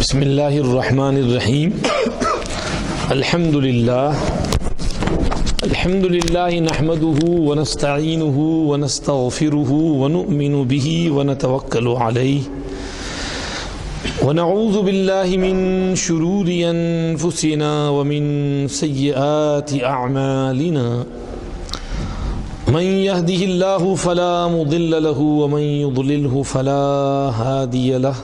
بسم اللہ الرحمن الرحیم الحمد للہ نحمده ونستعینه ونستغفره ونؤمن به ونتوکل علیہ ونعوذ باللہ من شرور انفسنا ومن سیئات اعمالنا من يهده الله فلا مضل له ومن يضلله فلا هادي له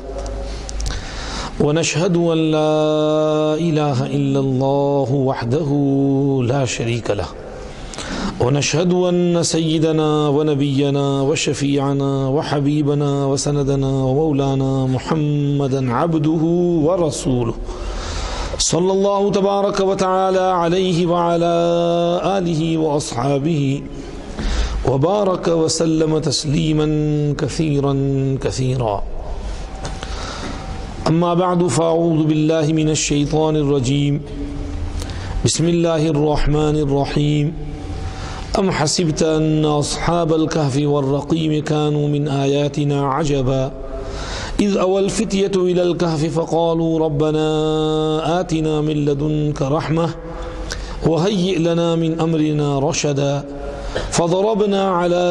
ونشهد أن لا إله إلا الله وحده لا شريك له ونشهد أن سيدنا ونبينا وشفيعنا وحبيبنا وسندنا ومولانا محمدا عبده ورسوله صلى الله تبارك وتعالى عليه وعلى آله وأصحابه وبارك وسلم تسليما كثيرا كثيرا. اما بعد فاعوذ باللہ من الشیطان الرجیم بسم اللہ الرحمن الرحیم ام حسبت ان اصحاب الكهف والرقیم كانوا من آیاتنا عجبا اذ اوى الفتية الى الكهف فقالوا ربنا آتنا من لدنك رحمة وهيئ لنا من امرنا رشدا فضربنا على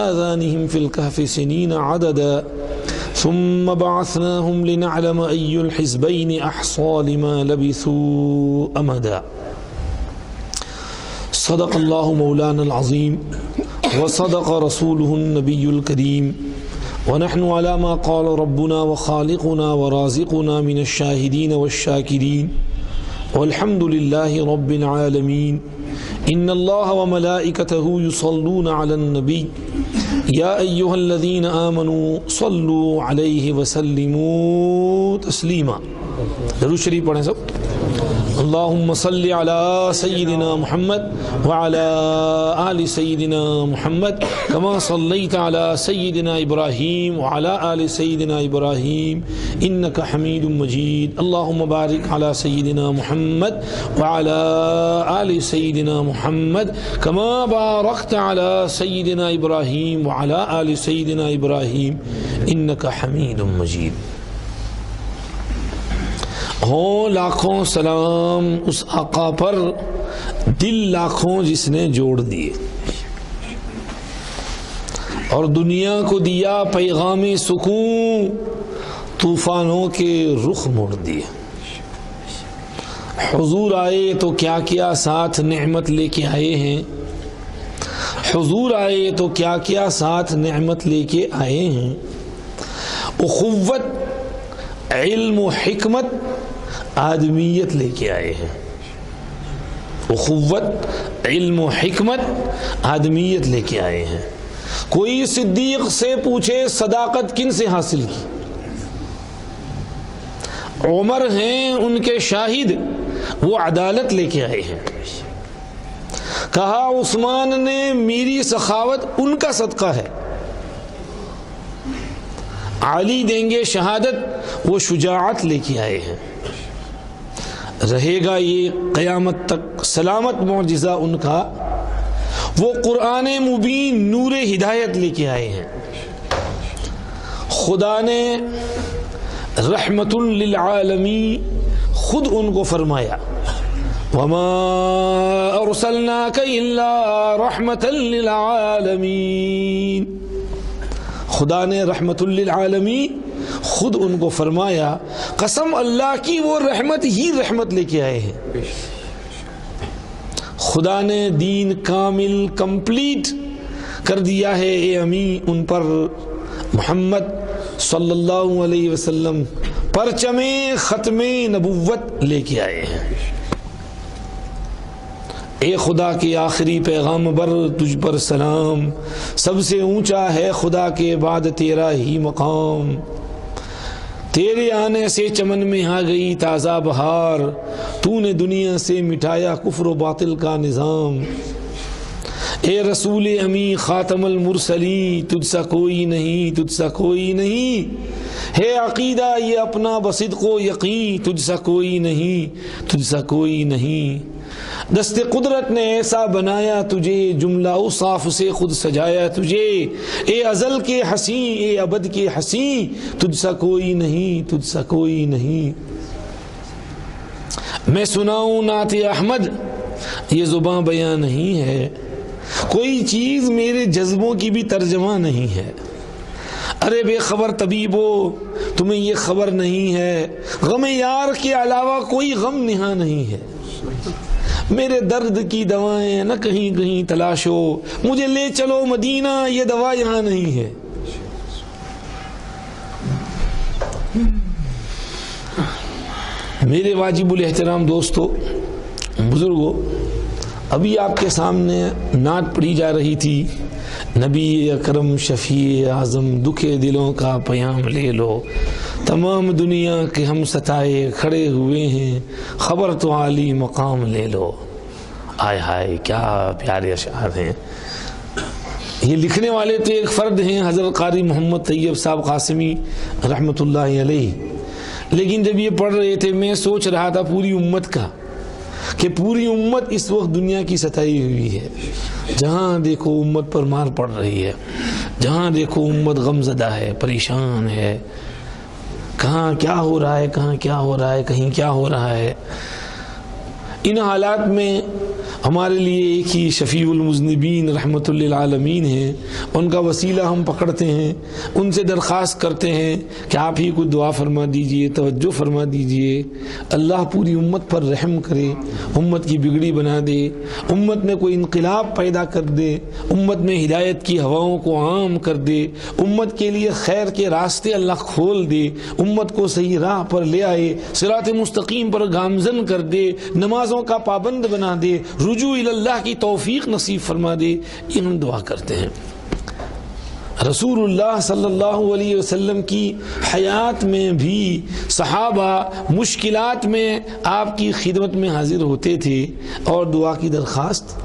آذانهم في الكهف سنين عددا ثم بعثناهم لنعلم أي الحزبين أحصى لما لبثوا أمدا. صدق الله مولانا العظيم وصدق رسوله النبي الكريم ونحن على ما قال ربنا وخالقنا ورازقنا من الشاهدين والشاكرين والحمد لله رب العالمين. إن الله وملائكته يصلون على النبي یا ایہا الذین آمنوا صلوا علیہ وسلموا تسلیما. درود شریف پڑھیں سب. اللہم صلی علی سیدنا محمد وعلی آل سیدنا محمد کما صلیت علی سیدنا ابراہیم وعلی آل سیدنا ابراہیم انک حمید مجید. اللہم بارک علی سیدنا محمد وعلی آل سیدنا محمد کما بارکت علی سیدنا ابراہیم وعلی آل سیدنا ابراہیم انک حمید مجید. ہوں لاکھوں سلام اس آقا پر دل لاکھوں جس نے جوڑ دیے اور دنیا کو دیا پیغام سکون طوفانوں کے رخ موڑ دیے. حضور آئے تو کیا کیا ساتھ نعمت لے کے آئے ہیں. حضور آئے تو کیا کیا ساتھ نعمت لے کے آئے ہیں. اخوت علم و حکمت آدمیت لے کے آئے ہیں. اخوت علم و حکمت آدمیت لے کے آئے ہیں. کوئی صدیق سے پوچھے صداقت کن سے حاصل کی. عمر ہیں ان کے شاہد وہ عدالت لے کے آئے ہیں. کہا عثمان نے میری سخاوت ان کا صدقہ ہے. علی دیں گے شہادت وہ شجاعت لے کے آئے ہیں. رہے گا یہ قیامت تک سلامت معجزہ ان کا وہ قرآن مبین نور ہدایت لے کے آئے ہیں. خدا نے رحمت للعالمین خود ان کو فرمایا وما ارسلناک الا رحمت للعالمین. خدا نے رحمت للعالمین خود ان کو فرمایا قسم اللہ کی وہ رحمت ہی رحمت لے کے آئے ہیں. خدا نے دین کامل کمپلیٹ کر دیا ہے اے امی ان پر محمد صلی اللہ علیہ وسلم پرچم ختم نبوت لے کے آئے ہیں. اے خدا کے آخری پیغامبر تجھ پر سلام سب سے اونچا ہے خدا کے بعد تیرا ہی مقام. تیرے آنے سے چمن میں آ گئی تازہ بہار تو نے دنیا سے مٹایا کفر و باطل کا نظام. اے رسول امی خاتم المرسلین تجھ سا کوئی نہیں تجھ سا کوئی نہیں. ہے عقیدہ یہ اپنا بصدق و یقین تجھ سا کوئی نہیں تجھ سا کوئی نہیں. دست قدرت نے ایسا بنایا تجھے، جملہ اوصاف سے خود سجایا تجھے، اے ازل کے حسین، اے ابد کے حسین، تجھ سا کوئی نہیں، تجھ سا کوئی نہیں۔ میں سناؤں نعت احمد، یہ زباں بیاں نہیں ہے، کوئی چیز میرے جذبوں کی بھی ترجمہ نہیں ہے۔ ارے بے خبر طبیبو، تمہیں یہ خبر نہیں ہے، غم یار کے علاوہ کوئی غم نہاں نہیں ہے۔ میرے درد کی دوائیں نہ کہیں کہیں تلاشو، مجھے لے چلو مدینہ، یہ دوا یہاں نہیں ہے۔ میرے واجب الاحترام دوستو، بزرگو، ابھی آپ کے سامنے نعت پڑھی جا رہی تھی، نبی اکرم شفیع اعظم دکھے دلوں کا پیام لے لو، تمام دنیا کے ہم ستائے کھڑے ہوئے ہیں، خبر تو عالی مقام لے لو۔ آئے ہائے کیا پیارے اشعار ہیں۔ یہ لکھنے والے تو ایک فرد ہیں، حضرت قاری محمد طیب صاحب قاسمی رحمۃ اللہ علیہ، لیکن جب یہ پڑھ رہے تھے میں سوچ رہا تھا پوری امت کا، کہ پوری امت اس وقت دنیا کی ستائی ہوئی ہے، جہاں دیکھو امت پر مار پڑ رہی ہے، جہاں دیکھو امت غم زدہ ہے، پریشان ہے، کہاں کیا ہو رہا ہے، کہاں کیا ہو رہا ہے، کہیں کیا ہو رہا ہے۔ ان حالات میں ہمارے لیے ایک ہی شفیع المذنبین رحمۃ للعالمین ہیں، ان کا وسیلہ ہم پکڑتے ہیں، ان سے درخواست کرتے ہیں کہ آپ ہی کو دعا فرما دیجئے، توجہ فرما دیجئے، اللہ پوری امت پر رحم کرے، امت کی بگڑی بنا دے، امت میں کوئی انقلاب پیدا کر دے، امت میں ہدایت کی ہواؤں کو عام کر دے، امت کے لیے خیر کے راستے اللہ کھول دے، امت کو صحیح راہ پر لے آئے، صراط مستقیم پر گامزن کر دے، نمازوں کا پابند بنا دے، رجوع اللہ کی توفیق نصیب فرما دے، یہ ہم دعا کرتے ہیں۔ رسول اللہ صلی اللہ علیہ وسلم کی حیات میں بھی صحابہ مشکلات میں آپ کی خدمت میں حاضر ہوتے تھے اور دعا کی درخواست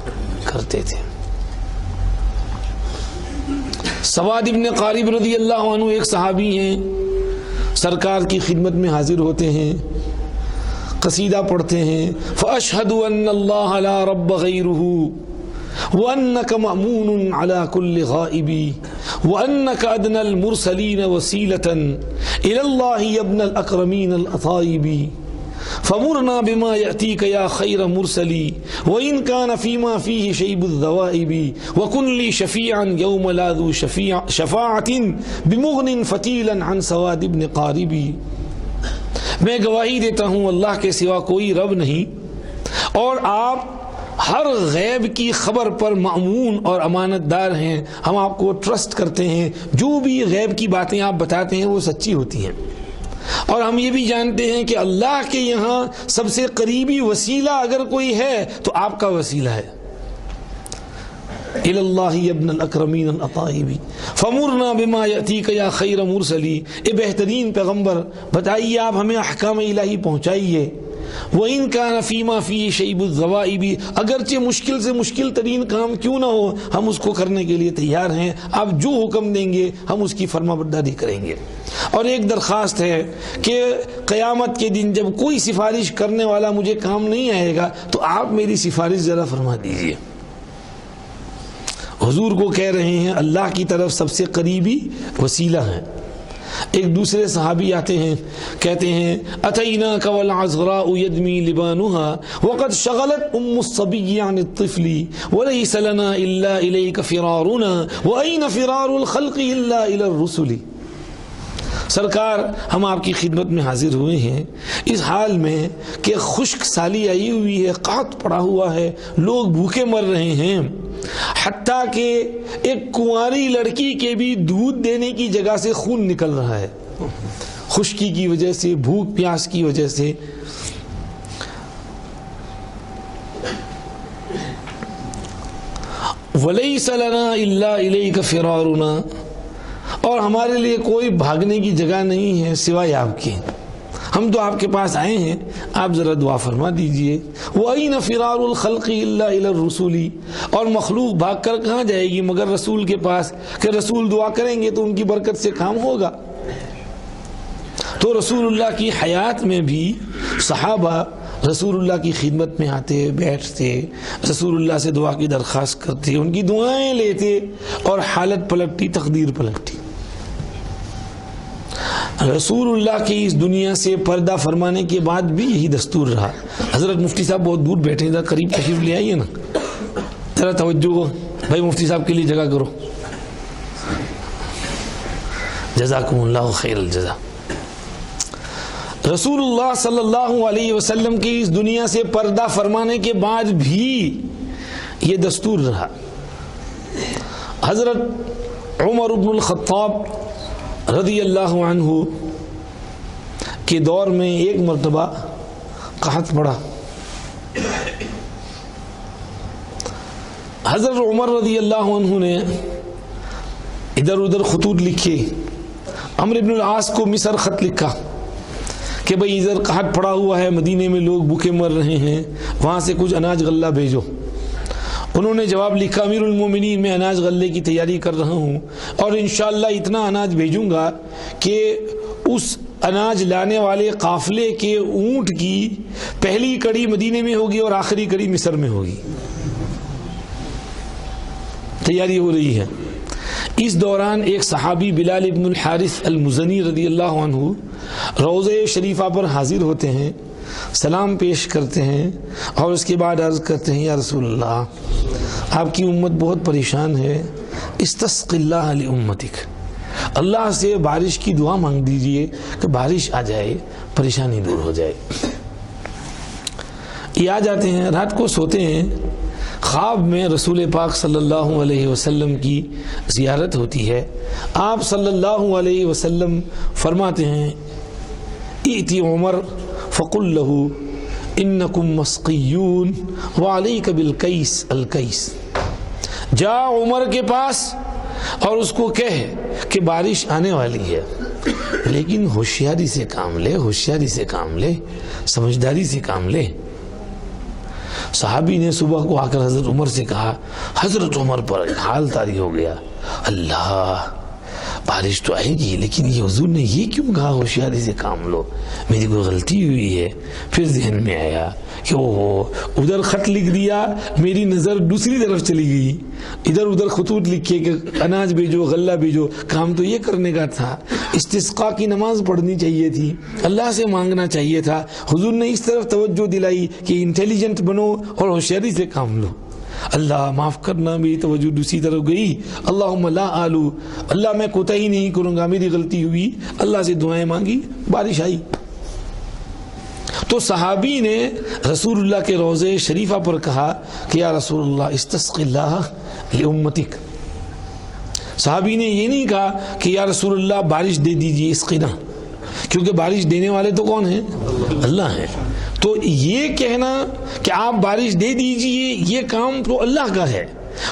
کرتے تھے۔ سواد ابن قارب رضی اللہ عنہ ایک صحابی ہیں، سرکار کی خدمت میں حاضر ہوتے ہیں، قصیدہ پڑھتے ہیں، فَأَشْهَدُ أَنَّ اللَّهَ لَا رَبَّ غَيْرُهُ وَأَنَّكَ مَأْمُونٌ عَلَى كُلِّ غَائِبِ وَأَنَّكَ أَدْنَى الْمُرْسَلِينَ وَسِيلَةً إِلَى اللَّهِ يَا ابْنَ الْأَكْرَمِينَ الْأَطَائِبِ فَمُرْنَا بِمَا يَأْتِيكَ يَا خَيْرَ مُرْسَلِي وَإِنْ كَانَ فِيمَا فِيهِ شَيْبُ الذَّوَائِبِ وَكُنْ لِي شَفِيعًا يَوْمَ لَا ذُو شَفَاعَةٍ بِمُغْنٍ فَتِيلًا عَنْ سَوَادِ بْنِ قَارِبِ۔ میں گواہی دیتا ہوں اللہ کے سوا کوئی رب نہیں، اور آپ ہر غیب کی خبر پر مأمون اور امانت دار ہیں، ہم آپ کو ٹرسٹ کرتے ہیں، جو بھی غیب کی باتیں آپ بتاتے ہیں وہ سچی ہوتی ہیں، اور ہم یہ بھی جانتے ہیں کہ اللہ کے یہاں سب سے قریبی وسیلہ اگر کوئی ہے تو آپ کا وسیلہ ہے۔ إِلَى اللَّهِ يَا ابْنَ الْأَكْرَمِينَ الْأَطَائِبِ فَمُرْنَا بِمَا يَأْتِيكَ يَا خَيْرَ مُرْسَلِي، اے بہترین پیغمبر بتائیے، آپ ہمیں احکام الہی پہنچائیے۔ وَإِنْ كَانَ فِيمَا فِيهِ شَيْبُ الذَّوَائِبِ، اگرچہ مشکل سے مشکل ترین کام کیوں نہ ہو ہم اس کو کرنے کے لیے تیار ہیں، آپ جو حکم دیں گے ہم اس کی فرما برداری کریں گے۔ اور ایک درخواست ہے کہ قیامت کے دن جب کوئی سفارش کرنے والا مجھے کام نہیں آئے گا تو آپ میری سفارش ذرا فرما دیجیے۔ حضور کو کہہ رہے ہیں اللہ کی طرف سب سے قریبی وسیلہ ہیں۔ ایک دوسرے صحابی آتے ہیں، کہتے ہیں اتیناک والعذراء یدمی لبانها وقد شغلت ام الصبی عن الطفل وليس لنا الا الیک فرارنا وأین فرار الخلق الا الى الرسل۔ سرکار ہم آپ کی خدمت میں حاضر ہوئے ہیں اس حال میں کہ خشک سالی آئی ہوئی ہے، قحط پڑا ہوا ہے، لوگ بھوکے مر رہے ہیں، حتیٰ کہ ایک کنواری لڑکی کے بھی دودھ دینے کی جگہ سے خون نکل رہا ہے، خشکی کی وجہ سے، بھوک پیاس کی وجہ سے۔ وَلَيْسَ لَنَا إِلَّا إِلَيْكَ فِرَارُنَا، اور ہمارے لیے کوئی بھاگنے کی جگہ نہیں ہے سوائے آپ کی، ہم تو آپ کے پاس آئے ہیں، آپ ذرا دعا فرما دیجئے۔ وَأَيْنَ فِرَارُ الْخَلْقِ إِلَّا إِلَى الرُّسُلِ، اور مخلوق بھاگ کر کہاں جائے گی مگر رسول کے پاس، کہ رسول دعا کریں گے تو ان کی برکت سے کام ہوگا۔ تو رسول اللہ کی حیات میں بھی صحابہ رسول اللہ کی خدمت میں آتے، بیٹھتے، رسول اللہ سے دعا کی درخواست کرتے، ان کی دعائیں لیتے، اور حالت پلٹتی، تقدیر پلٹتی۔ رسول اللہ کی اس دنیا سے پردہ فرمانے کے بعد بھی یہی دستور رہا۔ حضرت مفتی صاحب بہت دور بیٹھے ہیں، قریب تشریف لے آئیے نا، ذرا توجہ ہو بھائی، مفتی صاحب کے لیے جگہ کرو، جزاکم اللہ خیر الجزا۔ رسول اللہ صلی اللہ علیہ وسلم کی اس دنیا سے پردہ فرمانے کے بعد بھی یہ دستور رہا۔ حضرت عمر بن الخطاب رضی اللہ عنہ کے دور میں ایک مرتبہ قحط پڑا۔ حضرت عمر رضی اللہ عنہ نے ادھر ادھر خطوط لکھے، عمرو بن العاص کو مصر خط لکھا کہ بھئی ادھر قحط پڑا ہوا ہے، مدینے میں لوگ بھوکے مر رہے ہیں، وہاں سے کچھ اناج غلہ بھیجو۔ انہوں نے جواب لکھا، امیر المومنین میں اناج غلے کی تیاری کر رہا ہوں، اور انشاءاللہ اتنا اناج بھیجوں گا کہ اس اناج لانے والے قافلے کے اونٹ کی پہلی کڑی مدینے میں ہوگی اور آخری کڑی مصر میں ہوگی۔ تیاری ہو رہی ہے۔ اس دوران ایک صحابی بلال ابن الحارث المزنی رضی اللہ عنہ روضہ شریفہ پر حاضر ہوتے ہیں، سلام پیش کرتے ہیں، اور اس کے بعد عرض کرتے ہیں، یا رسول اللہ، آپ کی امت بہت پریشان ہے، استسق اللہ لامتک، اللہ سے بارش کی دعا مانگ دیجئے کہ بارش آ جائے، پریشانی دور ہو جائے۔ یہ آ جاتے ہیں، رات کو سوتے ہیں، خواب میں رسول پاک صلی اللہ علیہ وسلم کی زیارت ہوتی ہے۔ آپ صلی اللہ علیہ وسلم فرماتے ہیں، ائتی عمر فقل لہو انکم مسقیون وعلیک بالکیس الکیس، جا عمر کے پاس اور اس کو کہہ کہ بارش آنے والی ہے، لیکن ہوشیاری سے کام لے، ہوشیاری سے کام لے، سمجھداری سے کام لے۔ صحابی نے صبح کو آ کر حضرت عمر سے کہا، حضرت عمر پر حال طاری ہو گیا، اللہ بارش تو آئے گی، لیکن یہ حضور نے یہ کیوں کہا ہوشیاری سے کام لو، میری کوئی غلطی ہوئی ہے؟ پھر ذہن میں آیا کہ اوہ ادھر خط لکھ دیا، میری نظر دوسری طرف چلی گئی، ادھر ادھر خطوط لکھے کہ اناج بھیجو، غلہ بھیجو، کام تو یہ کرنے کا تھا، استسقاء کی نماز پڑھنی چاہیے تھی، اللہ سے مانگنا چاہیے تھا۔ حضور نے اس طرف توجہ دلائی کہ انٹیلیجنٹ بنو اور ہوشیاری سے کام لو۔ اللہ معاف کرنا، میری توجہ دوسری طرف گئی، اللہم لا آلو، اللہ میں کوتاہی نہیں کروں گا، میری غلطی ہوئی، اللہ سے دعائیں مانگی، بارش آئی۔ تو صحابی نے رسول اللہ کے روضے شریفہ پر کہا کہ یا رسول اللہ استسق اللہ لامتک۔ صحابی نے یہ نہیں کہا کہ یا رسول اللہ بارش دے دیجئے، اسقنا، کیونکہ بارش دینے والے تو کون ہیں؟ اللہ ہیں۔ تو یہ کہنا کہ آپ بارش دے دیجئے، یہ کام تو اللہ کا ہے،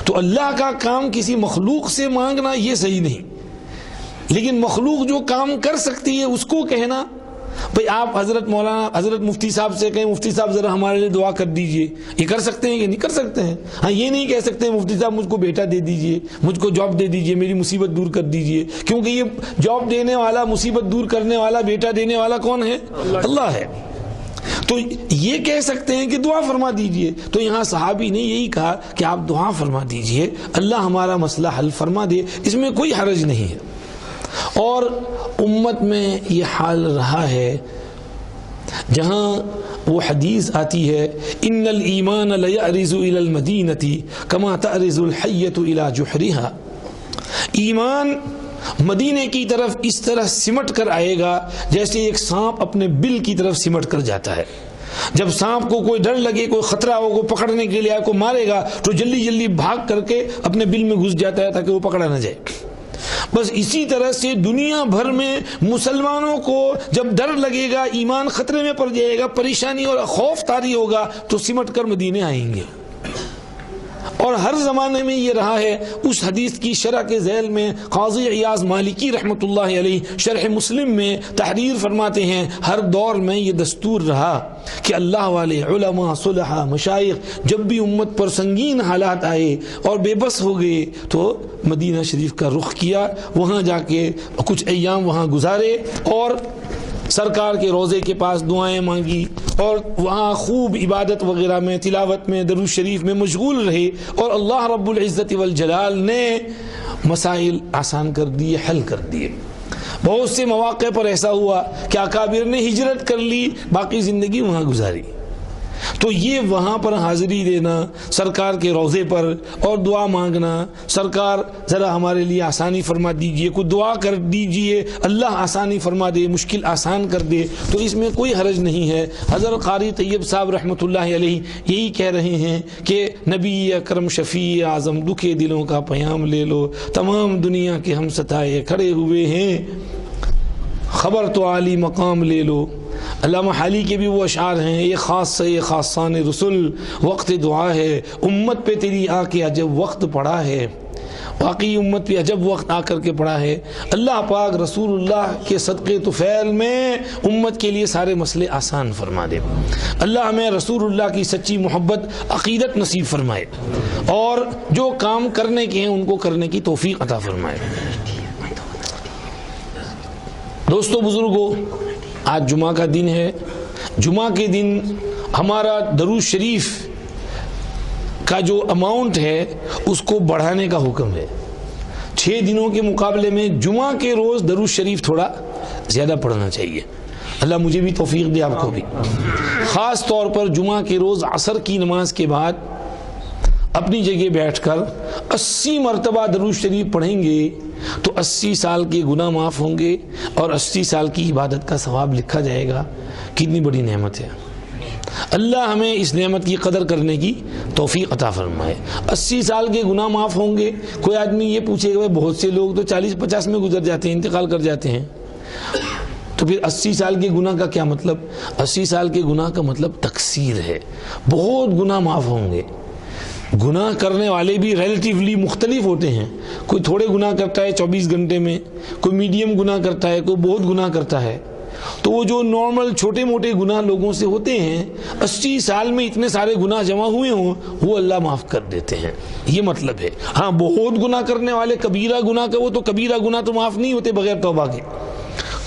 تو اللہ کا کام کسی مخلوق سے مانگنا یہ صحیح نہیں، لیکن مخلوق جو کام کر سکتی ہے اس کو کہنا، بھئی آپ حضرت مولانا حضرت مفتی صاحب سے کہیں مفتی صاحب ذرا ہمارے لیے دعا کر دیجئے، یہ کر سکتے ہیں کہ نہیں کر سکتے ہیں؟ ہاں یہ نہیں کہہ سکتے مفتی صاحب مجھ کو بیٹا دے دیجئے، مجھ کو جاب دے دیجئے، میری مصیبت دور کر دیجئے، کیونکہ یہ جاب دینے والا، مصیبت دور کرنے والا، بیٹا دینے والا کون ہے؟ اللہ ہے۔ تو یہ کہہ سکتے ہیں کہ دعا فرما دیجئے، تو یہاں صحابی نے یہی کہا کہ آپ دعا فرما دیجئے، اللہ ہمارا مسئلہ حل فرما دے، اس میں کوئی حرج نہیں ہے۔ اور امت میں یہ حال رہا ہے، جہاں وہ حدیث آتی ہے، ان الایمان لیعرض الی المدینۃ کما تعرض الحیۃ الی جحرها، ایمان مدینے کی طرف اس طرح سمٹ کر آئے گا جیسے ایک سانپ اپنے بل کی طرف سمٹ کر جاتا ہے۔ جب سانپ کو کوئی ڈر لگے، کوئی خطرہ ہو، کوئی پکڑنے کے لیے کوئی مارے گا، تو جلدی جلدی بھاگ کر کے اپنے بل میں گھس جاتا ہے تاکہ وہ پکڑا نہ جائے۔ بس اسی طرح سے دنیا بھر میں مسلمانوں کو جب ڈر لگے گا، ایمان خطرے میں پڑ جائے گا، پریشانی اور خوف طاری ہوگا، تو سمٹ کر مدینے آئیں گے۔ اور ہر زمانے میں یہ رہا ہے۔ اس حدیث کی شرح کے ذیل میں قاضی عیاض مالکی رحمۃ اللہ علیہ شرح مسلم میں تحریر فرماتے ہیں، ہر دور میں یہ دستور رہا کہ اللہ والے علماء، صلحاء، مشائخ جب بھی امت پر سنگین حالات آئے اور بے بس ہو گئے تو مدینہ شریف کا رخ کیا، وہاں جا کے کچھ ایام وہاں گزارے اور سرکار کے روزے کے پاس دعائیں مانگی اور وہاں خوب عبادت وغیرہ میں، تلاوت میں، درود شریف میں مشغول رہے، اور اللہ رب العزت والجلال نے مسائل آسان کر دیے، حل کر دیے۔ بہت سے مواقع پر ایسا ہوا کہ اکابر نے ہجرت کر لی، باقی زندگی وہاں گزاری۔ تو یہ وہاں پر حاضری دینا سرکار کے روزے پر اور دعا مانگنا، سرکار ذرا ہمارے لیے آسانی فرما دیجئے، کوئی دعا کر دیجئے، اللہ آسانی فرما دے، مشکل آسان کر دے، تو اس میں کوئی حرج نہیں ہے۔ حضرت قاری طیب صاحب رحمۃ اللہ علیہ یہی کہہ رہے ہیں کہ نبی اکرم شفیع اعظم دکھے دلوں کا پیام لے لو، تمام دنیا کے ہم ستائے کھڑے ہوئے ہیں، خبر تو عالی مقام لے لو۔ علامہ حالی کے بھی وہ اشعار ہیں، یہ خاص سے یہ خاصان رسول، وقت دعا ہے، امت پہ تیری آ کے عجب وقت پڑا ہے، واقعی امت پہ عجب وقت آ کر کے پڑا ہے۔ اللہ پاک رسول اللہ کے صدقے طفیل میں امت کے لیے سارے مسئلے آسان فرما دے۔ اللہ ہمیں رسول اللہ کی سچی محبت عقیدت نصیب فرمائے، اور جو کام کرنے کے ہیں ان کو کرنے کی توفیق عطا فرمائے۔ دوستو بزرگو، آج جمعہ کا دن ہے۔ جمعہ کے دن ہمارا درود شریف کا جو اماؤنٹ ہے اس کو بڑھانے کا حکم ہے۔ 6 دنوں کے مقابلے میں جمعہ کے روز درود شریف تھوڑا زیادہ پڑھنا چاہیے۔ اللہ مجھے بھی توفیق دے، آپ کو بھی۔ خاص طور پر جمعہ کے روز عصر کی نماز کے بعد اپنی جگہ بیٹھ کر 80 مرتبہ درود شریف پڑھیں گے تو 80 سال کے گناہ معاف ہوں گے اور 80 سال کی عبادت کا ثواب لکھا جائے گا۔ کتنی بڑی نعمت ہے، اللہ ہمیں اس نعمت کی قدر کرنے کی توفیق عطا فرمائے۔ 80 سال کے گناہ معاف ہوں گے۔ کوئی آدمی یہ پوچھے گا بہت سے لوگ تو 40-50 میں گزر جاتے ہیں، انتقال کر جاتے ہیں، تو پھر 80 سال کے گناہ کا کیا مطلب؟ 80 سال کے گناہ کا مطلب تکثیر ہے، بہت گناہ معاف ہوں گے۔ گناہ کرنے والے بھی ریلیٹیولی مختلف ہوتے ہیں، کوئی تھوڑے گناہ کرتا ہے 24 گھنٹے میں، کوئی میڈیم گناہ کرتا ہے، کوئی بہت گناہ کرتا ہے۔ تو وہ جو نارمل چھوٹے موٹے گناہ لوگوں سے ہوتے ہیں، 80 سال میں اتنے سارے گناہ جمع ہوئے ہوں وہ اللہ معاف کر دیتے ہیں، یہ مطلب ہے۔ ہاں، بہت گناہ کرنے والے کبیرہ گناہ کا وہ تو کبیرہ گناہ تو معاف نہیں ہوتے بغیر توبہ کے،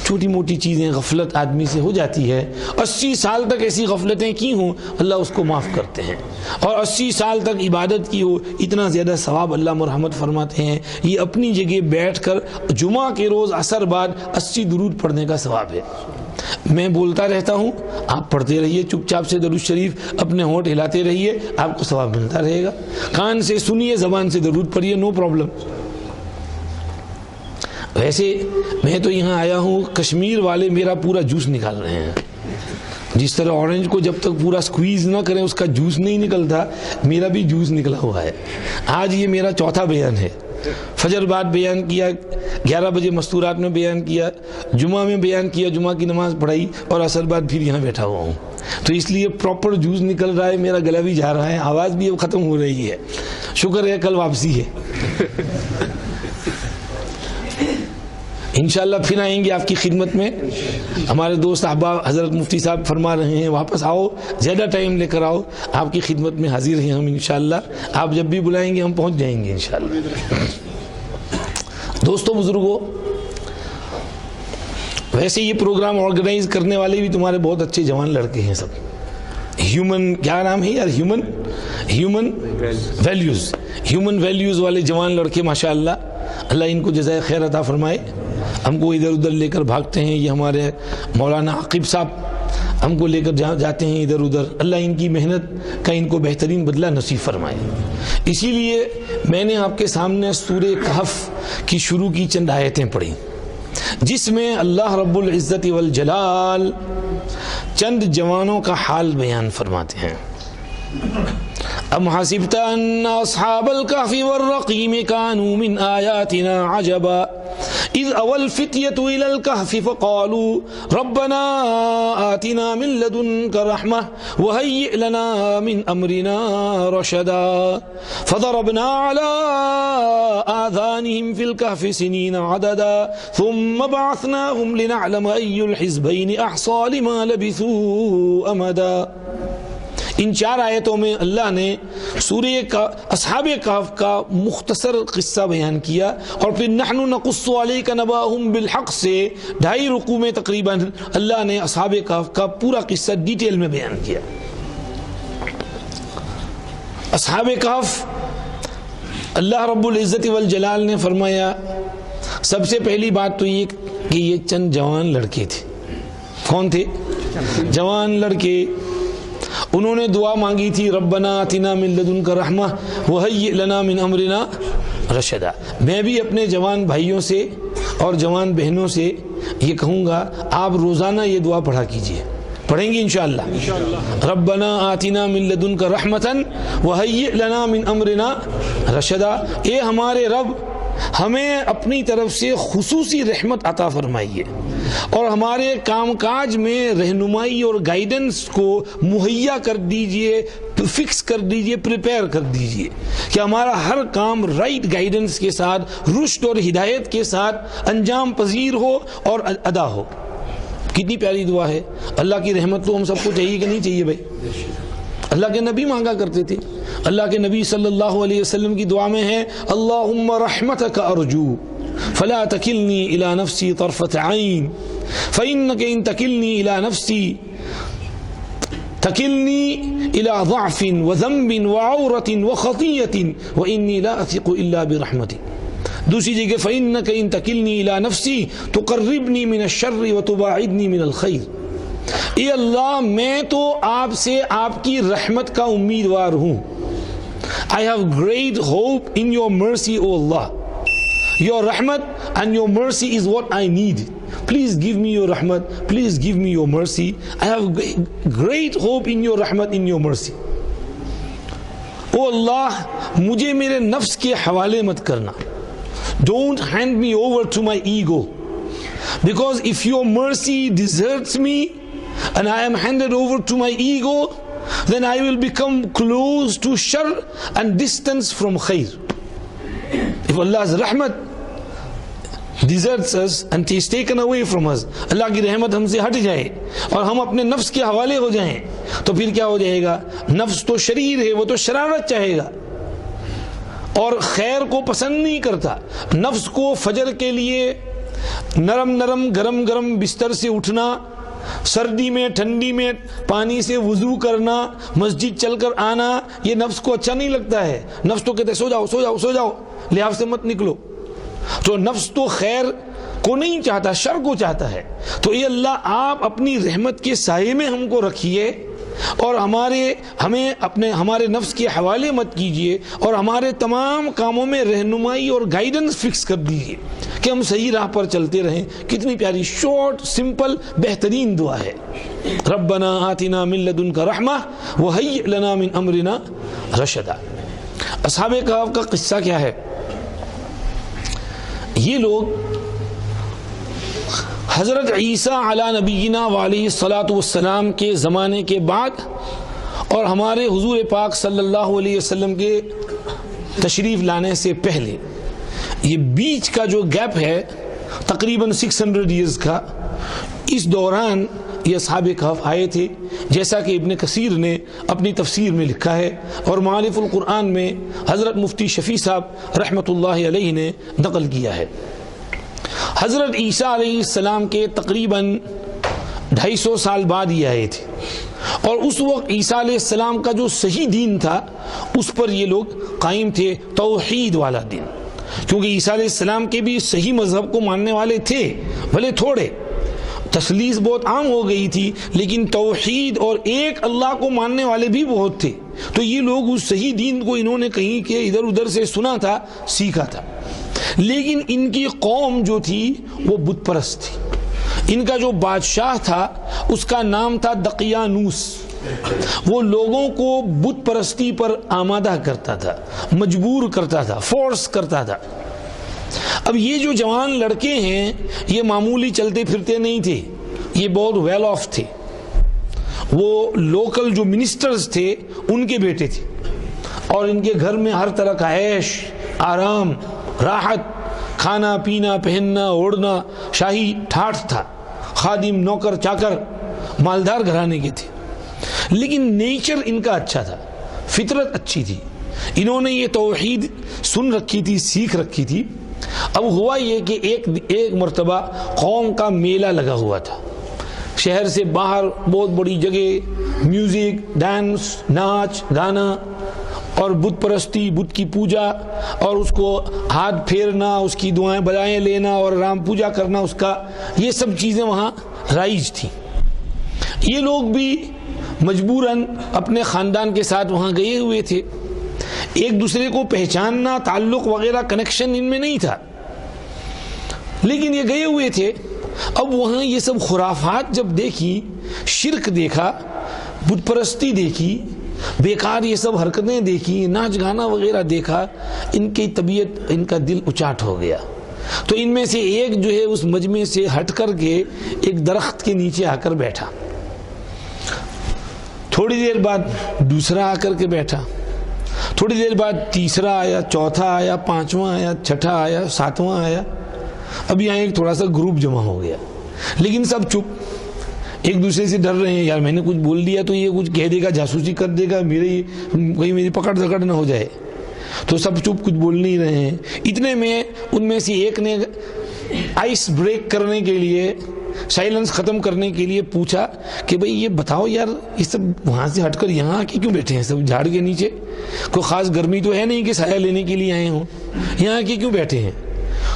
چھوٹی موٹی چیزیں غفلت آدمی سے ہو جاتی ہے، 80 سال تک ایسی غفلتیں کی ہوں اللہ اس کو معاف کرتے ہیں، اور 80 سال تک عبادت کی ہو اتنا زیادہ ثواب اللہ مرحمت فرماتے ہیں۔ یہ اپنی جگہ بیٹھ کر جمعہ کے روز عصر بعد 80 درود پڑھنے کا ثواب ہے۔ میں بولتا رہتا ہوں، آپ پڑھتے رہیے چپ چاپ سے درود شریف، اپنے ہونٹ ہلاتے رہیے، آپ کو ثواب ملتا رہے گا۔ کان سے سنیے، زبان سے درود پڑھیے، نو پرابلم۔ ویسے میں تو یہاں آیا ہوں، کشمیر والے میرا پورا جوس نکال رہے ہیں۔ جس طرح اورنج کو جب تک پورا سکویز نہ کریں اس کا جوس نہیں نکلتا، میرا بھی جوس نکلا ہوا ہے۔ آج یہ میرا چوتھا بیان ہے۔ فجر بعد بیان کیا، 11 بجے مستورات میں بیان کیا، جمعہ میں بیان کیا، جمعہ کی نماز پڑھائی، اور عصر بعد پھر یہاں بیٹھا ہوا ہوں، تو اس لیے پراپر جوس نکل رہا ہے، میرا گلا بھی جا رہا ہے، آواز بھی اب ختم ہو رہی ہے۔ شکر ہے کل واپسی ہے۔ انشاءاللہ پھر آئیں گے آپ کی خدمت میں۔ ہمارے دوست احباب حضرت مفتی صاحب فرما رہے ہیں واپس آؤ، زیادہ ٹائم لے کر آؤ، آپ کی خدمت میں حاضر ہیں ہم انشاءاللہ۔ آپ جب بھی بلائیں گے ہم پہنچ جائیں گے انشاءاللہ۔ دوستو بزرگو، ویسے یہ پروگرام آرگنائز کرنے والے بھی تمہارے بہت اچھے جوان لڑکے ہیں سب۔ ہیومن کیا نام ہے یار، ہیومن ویلیوز والے جوان لڑکے ماشاءاللہ، اللہ ان کو جزائے خیر عطا فرمائے۔ ہم کو ادھر ادھر لے کر بھاگتے ہیں، یہ ہمارے مولانا عاقب صاحب ہم کو لے کر جاتے ہیں ادھر ادھر، اللہ ان کی محنت کا ان کو بہترین بدلہ نصیب فرمائے۔ اسی لیے میں نے آپ کے سامنے سورہ کہف کی شروع کی چند آیتیں پڑھی، جس میں اللہ رب العزت والجلال چند جوانوں کا حال بیان فرماتے ہیں۔ ام حسبت ان اصحاب الكهف والرقيم كانوا من آياتنا عجبا اذ اوى الفتية الى الكهف فقالوا ربنا آتنا من لدنك رحمة وهيئ لنا من امرنا رشدا فضربنا على آذانهم في الكهف سنين عددا ثم بعثناهم لنعلم اي الحزبين احصى لما لبثوا امدا۔ ان 4 آیتوں میں اللہ نے سورہ اصحاب کہف کا مختصر قصہ بیان کیا، اور پھر نحن نقص علیک نبأہم بالحق سے 2.5 رکوع میں تقریباً اللہ نے اصحاب کہف کا پورا قصہ ڈیٹیل میں بیان کیا۔ اصحاب کہف اللہ رب العزت والجلال نے فرمایا سب سے پہلی بات تو یہ کہ یہ چند جوان لڑکے تھے۔ کون تھے؟ جوان لڑکے۔ انہوں نے دعا مانگی تھی ربنا آتنا من لدنک رحمہ وہیئ لنا من امرنا رشدا۔ میں بھی اپنے جوان بھائیوں سے اور جوان بہنوں سے یہ کہوں گا آپ روزانہ یہ دعا پڑھا کیجئے، پڑھیں گے انشاءاللہ۔ ربنا آتنا من لدنک رحمتا وہیئ لنا من امرنا رشدا، اے ہمارے رب ہمیں اپنی طرف سے خصوصی رحمت عطا فرمائیے اور ہمارے کام کاج میں رہنمائی اور گائیڈنس کو مہیا کر دیجئے، فکس کر دیجئے، پریپیئر کر دیجئے کہ ہمارا ہر کام رائٹ گائیڈنس کے ساتھ، رشد اور ہدایت کے ساتھ انجام پذیر ہو اور ادا ہو۔ کتنی پیاری دعا ہے۔ اللہ کی رحمت تو ہم سب کو چاہیے کہ نہیں چاہیے بھائی؟ اللہ کے نبی مانگا کرتے تھے۔ اللہ کے نبی صلی اللہ علیہ وسلم کی دعا میں ہے اللہم رحمتک ارجو فلا تکلنی الی نفسی طرفت عین فإنک ان تکلنی الی نفسی تکلنی الی ضعف وذنب وعورت وخطیۃ وانی لا اثق الا برحمتک۔ دوسری جگہ فإنک ان تکلنی الی نفسی تقربنی من الشر وتباعدنی من الخیر۔ اے اللہ میں تو آپ سے آپ کی رحمت کا امیدوار ہوں۔ I have great hope in your mercy, O Allah. Your rahmat and your mercy is what I need. Please give me your rahmat. Please give me your mercy. I have great hope in your rahmat, in your mercy. O Allah, مجھے میرے نفس کے حوالے مت کرنا. Don't hand me over to my ego. Because if your mercy deserts me and I am handed over to my ego, then I will become close to shar and distance from khair. If Allah's rahmat deserts us and is taken away from us, اللہ کی رحمت ہم سے ہٹ جائے اور ہم اپنے نفس کے حوالے ہو جائیں تو پھر کیا ہو جائے گا؟ نفس تو شریر ہے، وہ تو شرارت چاہے گا اور خیر کو پسند نہیں کرتا۔ نفس کو فجر کے لیے نرم نرم گرم گرم بستر سے اٹھنا، سردی میں ٹھنڈی میں پانی سے وضو کرنا، مسجد چل کر آنا، یہ نفس کو اچھا نہیں لگتا ہے۔ نفس تو کہتے سو جاؤ سو جاؤ سو جاؤ، لحاظ سے مت نکلو۔ تو نفس تو خیر کو نہیں چاہتا، شر کو چاہتا ہے۔ تو یہ اللہ آپ اپنی رحمت کے سائے میں ہم کو رکھیے اور ہمارے نفس کے حوالے مت کیجیے اور ہمارے تمام کاموں میں رہنمائی اور گائیڈنس فکس کر دیجیے کہ ہم صحیح راہ پر چلتے رہیں۔ کتنی پیاری شارٹ سمپل بہترین دعا ہے۔ ربنا آتنا من لدنک رحمہ وہیئ لنا من امرنا رشدا۔ اصحاب کہف کا قصہ کیا ہے؟ یہ لوگ حضرت عیسیٰ علی نبینا وعلیہ الصلاۃ والسلام کے زمانے کے بعد اور ہمارے حضور پاک صلی اللہ علیہ وسلم کے تشریف لانے سے پہلے یہ بیچ کا جو گیپ ہے تقریباً 600 ایئرز کا، اس دوران یہ اصحاب کہف آئے تھے، جیسا کہ ابن کثیر نے اپنی تفسیر میں لکھا ہے اور معالف القرآن میں حضرت مفتی شفیع صاحب رحمۃ اللہ علیہ نے نقل کیا ہے۔ حضرت عیسیٰ علیہ السلام کے تقریباً 250 سال بعد یہ آئے تھے اور اس وقت عیسیٰ علیہ السلام کا جو صحیح دین تھا اس پر یہ لوگ قائم تھے، توحید والا دین، کیونکہ عیسیٰ علیہ السلام کے بھی صحیح مذہب کو ماننے والے تھے، بھلے تھوڑے، تسلیس بہت عام ہو گئی تھی، لیکن توحید اور ایک اللہ کو ماننے والے بھی بہت تھے۔ تو یہ لوگ اس صحیح دین کو انہوں نے کہیں کہ ادھر ادھر سے سنا تھا، سیکھا تھا، لیکن ان کی قوم جو تھی وہ بت پرست تھی۔ ان کا جو بادشاہ تھا اس کا نام تھا دقیانوس، وہ لوگوں کو بت پرستی پر آمادہ کرتا تھا، مجبور کرتا تھا، فورس کرتا تھا۔ اب یہ جو جوان لڑکے ہیں یہ معمولی چلتے پھرتے نہیں تھے، یہ بہت ویل آف تھے، وہ لوکل جو منسٹرز تھے ان کے بیٹے تھے اور ان کے گھر میں ہر طرح کا عیش، آرام، راحت، کھانا پینا پہننا اوڑھنا شاہی ٹھاٹھ تھا، خادم نوکر چاکر مالدار گھرانے کے تھے۔ لیکن نیچر ان کا اچھا تھا، فطرت اچھی تھی، انہوں نے یہ توحید سن رکھی تھی، سیکھ رکھی تھی۔ اب ہوا یہ کہ ایک مرتبہ قوم کا میلہ لگا ہوا تھا، شہر سے باہر بہت بڑی جگہ، میوزک، ڈانس، ناچ گانا اور بت پرستی، بت کی پوجا اور اس کو ہاتھ پھیرنا، اس کی دعائیں بلائیں لینا اور رام پوجا کرنا اس کا، یہ سب چیزیں وہاں رائج تھیں۔ یہ لوگ بھی مجبوراً اپنے خاندان کے ساتھ وہاں گئے ہوئے تھے، ایک دوسرے کو پہچاننا، تعلق وغیرہ کنیکشن ان میں نہیں تھا، لیکن یہ گئے ہوئے تھے۔ اب وہاں یہ سب خرافات جب دیکھی، شرک دیکھا، بت پرستی دیکھی، بیکار یہ سب حرکتیں دیکھی، ناچ گانا وغیرہ دیکھا، ان کی طبیعت، ان کا دل اچاٹ ہو گیا۔ تو ان میں سے ایک جو ہے اس مجمع سے ہٹ کر کے ایک درخت کے نیچے آ کر بیٹھا، تھوڑی دیر بعد دوسرا آ کر کے بیٹھا، تھوڑی دیر بعد تیسرا آیا، چوتھا آیا، پانچواں آیا، چھٹا آیا، ساتواں آیا۔ اب یہاں ایک تھوڑا سا گروپ جمع ہو گیا، لیکن سب چپ، ایک دوسرے سے ڈر رہے ہیں، یار میں نے کچھ بول دیا تو یہ کچھ کہہ دے گا، جاسوسی کر دے گا، کہیں میری پکڑ دکڑ نہ ہو جائے، تو سب چپ، کچھ بول نہیں رہے ہیں۔ اتنے میں ان میں سے ایک نے آئس بریک کرنے کے لیے، سائلنس ختم کرنے کے لیے پوچھا کہ بھئی یہ بتاؤ یار، یہ سب وہاں سے ہٹ کر یہاں کے کیوں بیٹھے ہیں؟ سب جھاڑ کے نیچے، کوئی خاص گرمی تو ہے نہیں کہ سایہ لینے کے لیے آئے ہوں، یہاں کے کیوں بیٹھے ہیں؟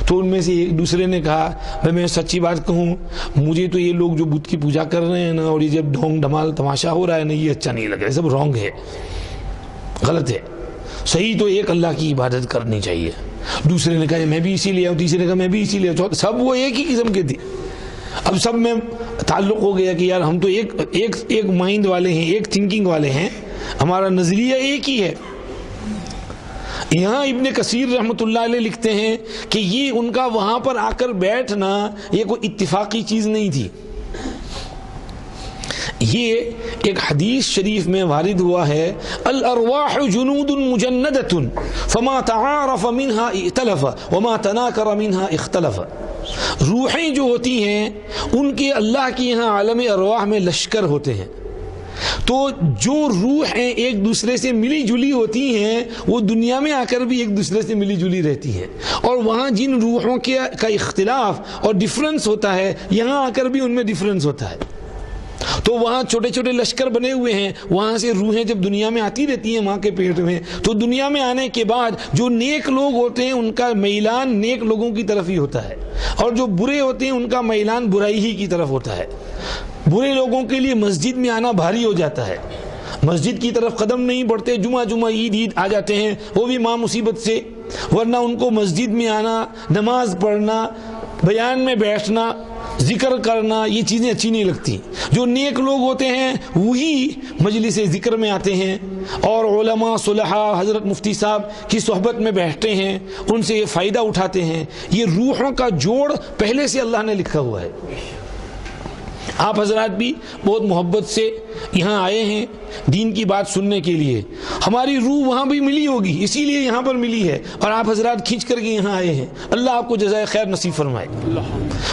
تو ان میں سے ایک دوسرے نے کہا، بھائی میں سچی بات کہوں، مجھے تو یہ لوگ جو بت کی پوجا کر رہے ہیں نا، اور یہ جب ڈھونگ ڈھمال تماشا ہو رہا ہے نا، یہ اچھا نہیں لگ رہا، سب رانگ ہے، غلط ہے، صحیح تو ایک اللہ کی عبادت کرنی چاہیے۔ دوسرے نے کہا میں بھی اسی لیے آؤں، تیسرے نے کہا میں بھی اسی لیے آؤں، سب وہ ایک ہی قسم کے تھے۔ اب سب میں تعلق ہو گیا کہ یار ہم تو ایک مائنڈ والے ہیں، ایک تھنکنگ والے ہیں، ہمارا نظریہ ایک ہی ہے۔ یہاں ابن کثیر رحمۃ اللہ علیہ لکھتے ہیں کہ یہ ان کا وہاں پر آ کر بیٹھنا یہ کوئی اتفاقی چیز نہیں تھی، یہ ایک حدیث شریف میں وارد ہوا ہے، الارواح جنود مجندۃ فما تعارف منها ائتلف وما تناکر منها اختلف۔ روحیں جو ہوتی ہیں ان کے اللہ کے یہاں عالم ارواح میں لشکر ہوتے ہیں، تو جو روحیں ایک دوسرے سے ملی جلی ہوتی ہیں وہ دنیا میں آ کر بھی ایک دوسرے سے ملی جلی رہتی ہیں، اور وہاں جن روحوں کا اختلاف اور ڈفرنس ہوتا ہے یہاں آ کر بھی ان میں ڈفرنس ہوتا ہے۔ تو وہاں چھوٹے چھوٹے لشکر بنے ہوئے ہیں، وہاں سے روحیں جب دنیا میں آتی رہتی ہیں ماں کے پیٹ میں، تو دنیا میں آنے کے بعد جو نیک لوگ ہوتے ہیں ان کا میلان نیک لوگوں کی طرف ہی ہوتا ہے، اور جو برے ہوتے ہیں ان کا میلان برائی ہی کی طرف ہوتا ہے۔ برے لوگوں کے لیے مسجد میں آنا بھاری ہو جاتا ہے، مسجد کی طرف قدم نہیں بڑھتے، جمعہ عید آ جاتے ہیں، وہ بھی ماں مصیبت سے، ورنہ ان کو مسجد میں آنا، نماز پڑھنا، بیان میں بیٹھنا، ذکر کرنا، یہ چیزیں اچھی نہیں لگتی۔ جو نیک لوگ ہوتے ہیں وہی مجلس ذکر میں آتے ہیں اور علماء صلحاء حضرت مفتی صاحب کی صحبت میں بیٹھتے ہیں، ان سے یہ فائدہ اٹھاتے ہیں۔ یہ روحوں کا جوڑ پہلے سے اللہ نے لکھا ہوا ہے۔ آپ حضرات بھی بہت محبت سے یہاں آئے ہیں دین کی بات سننے کے لیے، ہماری روح وہاں بھی ملی ہوگی، اسی لیے یہاں پر ملی ہے، اور آپ حضرات کھینچ کر کے یہاں آئے ہیں، اللہ آپ کو جزائے خیر نصیب فرمائے۔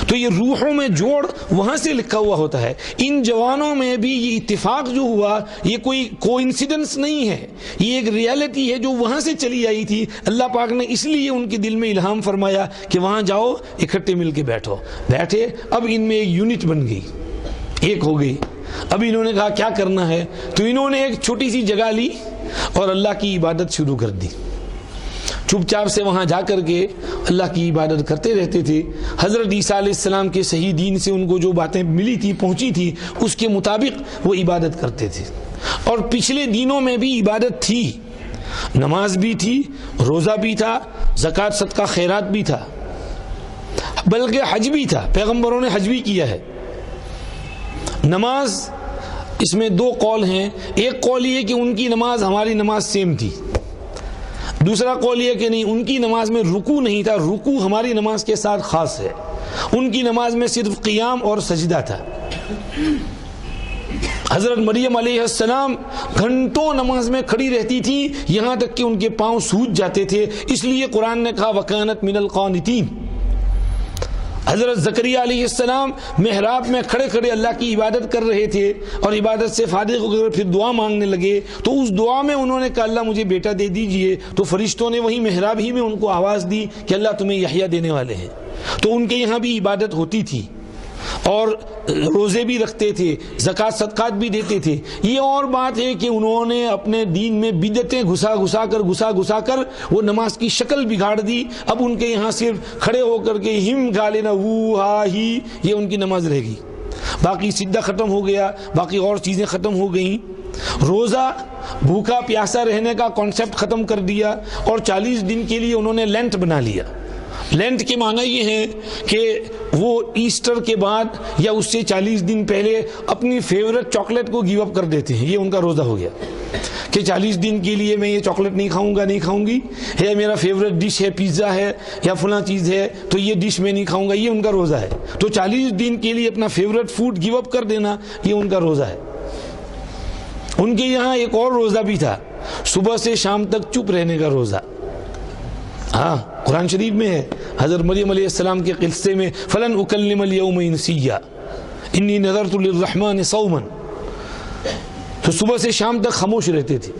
تو یہ روحوں میں جوڑ وہاں سے لکھا ہوا ہوتا ہے۔ ان جوانوں میں بھی یہ اتفاق جو ہوا یہ کوئی کوئنسیڈنس نہیں ہے، یہ ایک ریالٹی ہے جو وہاں سے چلی آئی تھی۔ اللہ پاک نے اس لیے ان کے دل میں الہام فرمایا کہ وہاں جاؤ، اکٹھے مل کے بیٹھے۔ اب ان میں ایک یونٹ بن گئی، ایک ہو گئی۔ اب انہوں نے کہا کیا کرنا ہے، تو انہوں نے ایک چھوٹی سی جگہ لی اور اللہ کی عبادت شروع کر دی۔ چپ چاپ سے وہاں جا کر کے اللہ کی عبادت کرتے رہتے تھے۔ حضرت عیسیٰ علیہ السلام کے صحیح دین سے ان کو جو باتیں ملی تھی، پہنچی تھی، اس کے مطابق وہ عبادت کرتے تھے۔ اور پچھلے دینوں میں بھی عبادت تھی، نماز بھی تھی، روزہ بھی تھا، زکوٰۃ صدقہ خیرات بھی تھا، بلکہ حج بھی تھا، پیغمبروں نے حج بھی کیا ہے۔ نماز، اس میں دو قول ہیں، ایک قول یہ کہ ان کی نماز ہماری نماز سیم تھی، دوسرا قول یہ کہ نہیں، ان کی نماز میں رکوع نہیں تھا، رکوع ہماری نماز کے ساتھ خاص ہے، ان کی نماز میں صرف قیام اور سجدہ تھا۔ حضرت مریم علیہ السلام گھنٹوں نماز میں کھڑی رہتی تھی، یہاں تک کہ ان کے پاؤں سوج جاتے تھے، اس لیے قرآن نے کہا وَكَانَتْ مِنَ الْقَانِتِينَ۔ حضرت زکریا علیہ السلام محراب میں کھڑے کھڑے اللہ کی عبادت کر رہے تھے اور عبادت سے فارغ ہو کر پھر دعا مانگنے لگے، تو اس دعا میں انہوں نے کہا اللہ مجھے بیٹا دے دیجئے، تو فرشتوں نے وہی محراب ہی میں ان کو آواز دی کہ اللہ تمہیں یحییٰ دینے والے ہیں۔ تو ان کے یہاں بھی عبادت ہوتی تھی اور روزے بھی رکھتے تھے، زکوٰۃ صدقات بھی دیتے تھے۔ یہ اور بات ہے کہ انہوں نے اپنے دین میں بدعتیں گھسا کر وہ نماز کی شکل بگاڑ دی۔ اب ان کے یہاں صرف کھڑے ہو کر کے ہم گا لینا وہ ہا ہی، یہ ان کی نماز رہ گئی، باقی سجدہ ختم ہو گیا، باقی اور چیزیں ختم ہو گئیں۔ روزہ بھوکا پیاسا رہنے کا کانسیپٹ ختم کر دیا اور 40 دن کے لیے انہوں نے لینٹ بنا لیا۔ لینٹ کے معنی یہ ہے کہ وہ ایسٹر کے بعد یا اس سے 40 دن پہلے اپنی فیورٹ چاکلیٹ کو گیو اپ کر دیتے ہیں، یہ ان کا روزہ ہو گیا کہ 40 دن کے لیے میں یہ چاکلیٹ نہیں کھاؤں گی، ہے میرا فیورٹ ڈش ہے، پیزا ہے یا فلاں چیز ہے تو یہ ڈش میں نہیں کھاؤں گا، یہ ان کا روزہ ہے۔ تو 40 دن کے لیے اپنا فیورٹ فوڈ گیو اپ کر دینا، یہ ان کا روزہ ہے۔ ان کے یہاں ایک اور روزہ بھی تھا، صبح سے شام تک چپ رہنے کا روزہ۔ ہاں قرآن شریف میں ہے، حضرت مریم علیہ السلام کے قصے میں فلن اکلم اليوم انسیا انی نذرت للرحمن صوما، تو صبح سے شام تک خاموش رہتے تھے۔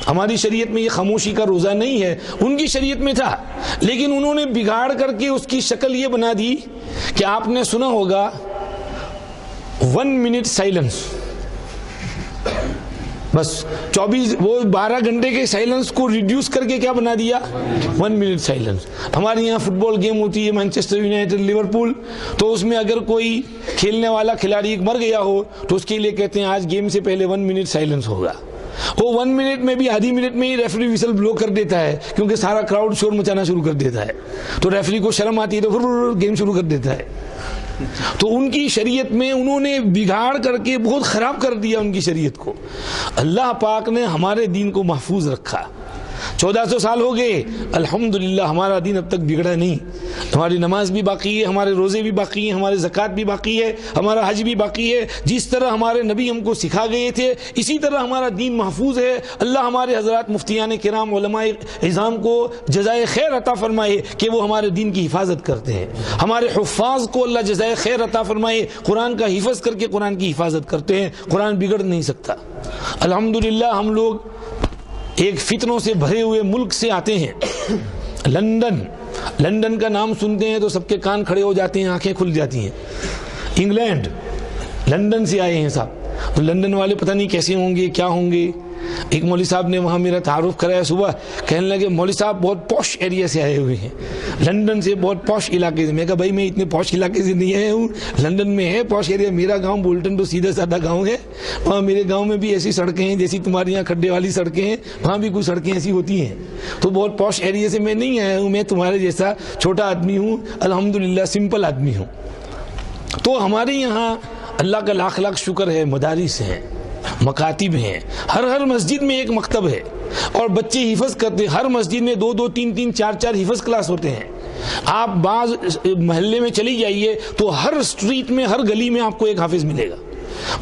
ہماری شریعت میں یہ خاموشی کا روزہ نہیں ہے، ان کی شریعت میں تھا، لیکن انہوں نے بگاڑ کر کے اس کی شکل یہ بنا دی کہ آپ نے سنا ہوگا 1 منٹ سائلنس، بس 12 گھنٹے کے سائلنس کو ریڈیوس کر کے کیا بنا دیا، 1 منٹ سائلنس۔ ہمارے یہاں فٹ بال گیم ہوتی ہے، مانچسٹر یونائٹڈ لیورپول، تو اس میں اگر کوئی کھیلنے والا کھلاڑی مر گیا ہو تو اس کے لیے کہتے ہیں آج گیم سے پہلے 1 منٹ سائلنس ہوگا۔ وہ 1 منٹ میں بھی آدھی منٹ میں ہی ریفری وسل بلو کر دیتا ہے، کیونکہ سارا کراؤڈ شور مچانا شروع کر دیتا ہے، تو ریفری کو شرم آتی ہے تو پھر گیم شروع کر دیتا ہے۔ تو ان کی شریعت میں انہوں نے بگاڑ کر کے بہت خراب کر دیا ان کی شریعت کو۔ اللہ پاک نے ہمارے دین کو محفوظ رکھا، 1400 سال ہو گئے، الحمدللہ ہمارا دین اب تک بگڑا نہیں۔ ہماری نماز بھی باقی ہے، ہمارے روزے بھی باقی ہیں، ہمارے زکوٰۃ بھی باقی ہے، ہمارا حج بھی باقی ہے۔ جس طرح ہمارے نبی ہم کو سکھا گئے تھے اسی طرح ہمارا دین محفوظ ہے۔ اللہ ہمارے حضرات مفتیان کرام علماء عظام کو جزائے خیر عطا فرمائے کہ وہ ہمارے دین کی حفاظت کرتے ہیں۔ ہمارے حفاظ کو اللہ جزائے خیر عطا فرمائے، قرآن کا حفظ کر کے قرآن کی حفاظت کرتے ہیں۔ قرآن بگڑ نہیں سکتا۔ الحمدللہ ہم لوگ ایک فتنوں سے بھرے ہوئے ملک سے آتے ہیں، لندن کا نام سنتے ہیں تو سب کے کان کھڑے ہو جاتے ہیں، آنکھیں کھل جاتی ہیں۔ انگلینڈ، لندن سے آئے ہیں صاحب، تو لندن والے پتہ نہیں کیسے ہوں گے، کیا ہوں گے۔ ایک مولوی صاحب نے وہاں میرا تعارف کرایا صبح، کہنے لگے مولوی صاحب بہت پوش ایریا سے آئے ہوئے ہیں، لندن سے بہت پوش علاقے سے۔ میں کہا بھائی میں اتنے پوش علاقے سے نہیں آیا ہوں، لندن میں ہے پوش ایریا، میرا گاؤں بولٹن تو سیدھا سادہ گاؤں ہے، وہاں میرے گاؤں میں بھی ایسی سڑکیں ہیں جیسی تمہارے یہاں کھڈے والی سڑکیں ہیں، وہاں بھی کچھ سڑکیں ایسی ہوتی ہیں، تو بہت پوش ایریا سے میں نہیں آیا ہوں، میں تمہارے جیسا چھوٹا آدمی ہوں، الحمدللہ سمپل آدمی ہوں۔ تو ہمارے یہاں اللہ کا لاکھ لاکھ شکر ہے، مدارس ہیں، مکاتب ہیں، ہر مسجد میں ایک مکتب ہے اور بچے حفظ کرتے، ہر مسجد میں 2 3 3 4 4 حفظ کلاس ہوتے ہیں۔ آپ بعض محلے میں چلی جائیے تو ہر اسٹریٹ میں، ہر گلی میں آپ کو ایک حافظ ملے گا۔